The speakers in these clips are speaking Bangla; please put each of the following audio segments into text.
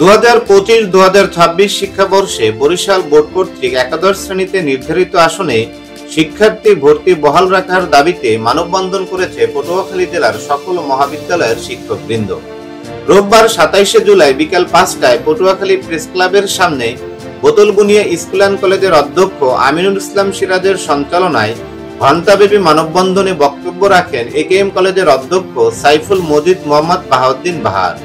2025-2026 শিক্ষাবর্ষে বরিশাল বোর্ড কর্তৃক একাদশ শ্রেণীতে নির্ধারিত আসনে শিক্ষার্থী ভর্তি বহাল রাখার দাবিতে মানববন্ধন করেছে পটুয়াখালী জেলার সকল মহাবিদ্যালয়ের শিক্ষকবৃন্দ। রোববার 27 জুলাই বিকাল 5টায় পটুয়াখালী প্রেস ক্লাবের সামনে বোতলবুনিয়া স্কুল অ্যান্ড কলেজের অধ্যক্ষ আমিনুল ইসলাম সিরাজের সঞ্চালনায় ঘণ্টাব্যাপী মানববন্ধনে বক্তব্য রাখেন একেএম কলেজের অধ্যক্ষ সাইফুল মজিদ মোহাম্মদ বাহাউদ্দিন বাহার,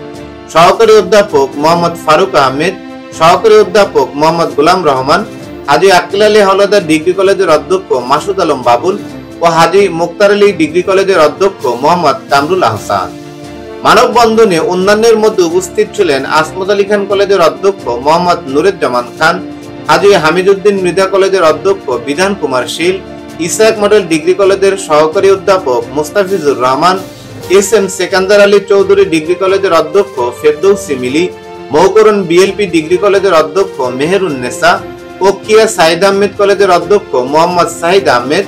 সহকারী অধ্যাপক মোহাম্মদ ফারুক আহমেদ, সহকারী অধ্যাপক মোহাম্মদ গোলাম রহমান, হাজী আকিল আলী হাওলাদার ডিগ্রি কলেজের অধ্যক্ষ মাসুদ আলম বাবুল ও হাজী মুক্তার আলী ডিগ্রি কলেজের অধ্যক্ষ মোহাম্মদ কামরুল আহসান। মানববন্ধনে অন্যান্যের মধ্যে উপস্থিত ছিলেন আসমত আলী খান কলেজের অধ্যক্ষ মোহাম্মদ নুরুজ্জামান খান, হাজী হামিদুদ্দিন মৃধা কলেজের অধ্যক্ষ বিধান কুমার শীল, ইসাক মডেল ডিগ্রি কলেজের সহকারী অধ্যাপক মুস্তাফিজুর রহমান, এস.এম. সেকান্দার আলী চৌধুরী ডিগ্রি কলেজের অধ্যক্ষ ফেরদৌসী মিলি, মৌকরণ বিএলপি ডিগ্রি কলেজের অধ্যক্ষ মেহেরুন্নেসা, পক্ষিয়া সাইদ আহমেদ কলেজের অধ্যক্ষ মোহাম্মদ সাহিদ আহমেদ,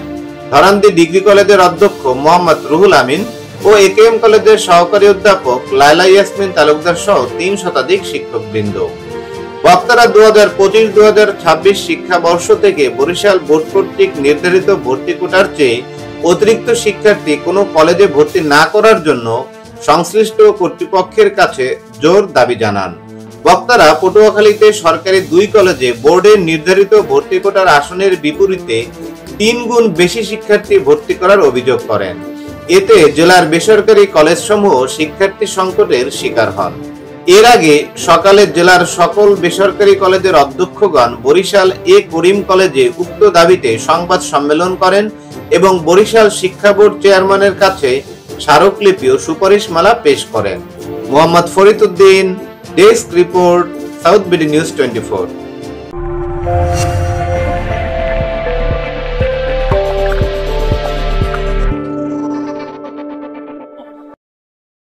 ধরান্দি ডিগ্রি কলেজের অধ্যক্ষ মোহাম্মদ রুহুল আমিন ও একেএম কলেজের সহকারী অধ্যাপক লায়লা ইয়াসমিন তালুকদার সহ 3 শতাধিক শিক্ষকবৃন্দ। বক্তারা 2025-2026 শিক্ষাবর্ষ থেকে বরিশাল বোর্ড কর্তৃক নির্ধারিত ভর্তি কোটার চেয়ে অতিরিক্ত শিক্ষার্থী কোনো কলেজে ভর্তি না করার জন্য সংশ্লিষ্ট কর্তৃপক্ষের কাছে জোর দাবি জানান। বক্তারা পটুয়াখালীতে সরকারি 2 কলেজে বোর্ডের নির্ধারিত ভর্তি কোটার আসনের বিপরীতে 3 গুণ বেশি শিক্ষার্থী ভর্তি করার অভিযোগ করেন। এতে জেলার বেসরকারি কলেজসমূহ শিক্ষার্থী সংকটের শিকার হন। এর আগে সকালে জেলার সকল বেসরকারি কলেজের অধ্যক্ষগণ বরিশাল এ করিম কলেজে উক্ত দাবিতে সংবাদ সম্মেলন করেন এবং বরিশাল শিক্ষা বোর্ড চেয়ারম্যানের কাছে স্মারকলিপি ও সুপারিশমালা পেশ করেন। Mohammad Farid Uddin, desk report, south BD news 24।